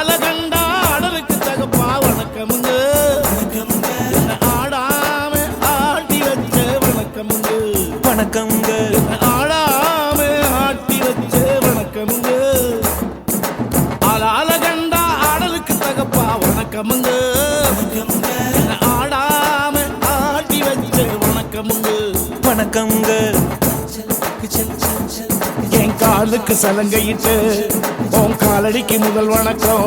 ஆளால கண்டா ஆடலுக்கு தகப்பா வணக்கமுங்க. ஆடாம ஆட்டி வச்ச வணக்கமுங்க. வணக்கம்ங்க ஆடாம ஆட்டி வச்ச வணக்கமுங்க. ஆளால கண்டா ஆடலுக்கு தகப்பா வணக்கமுங்க. ஆடாம ஆட்டி வச்ச வணக்கமுங்க. வணக்கம்ங்க என் காலுக்கு சலங்கையிட்டு உன் காலடிக்கு முதல் வணக்கம்.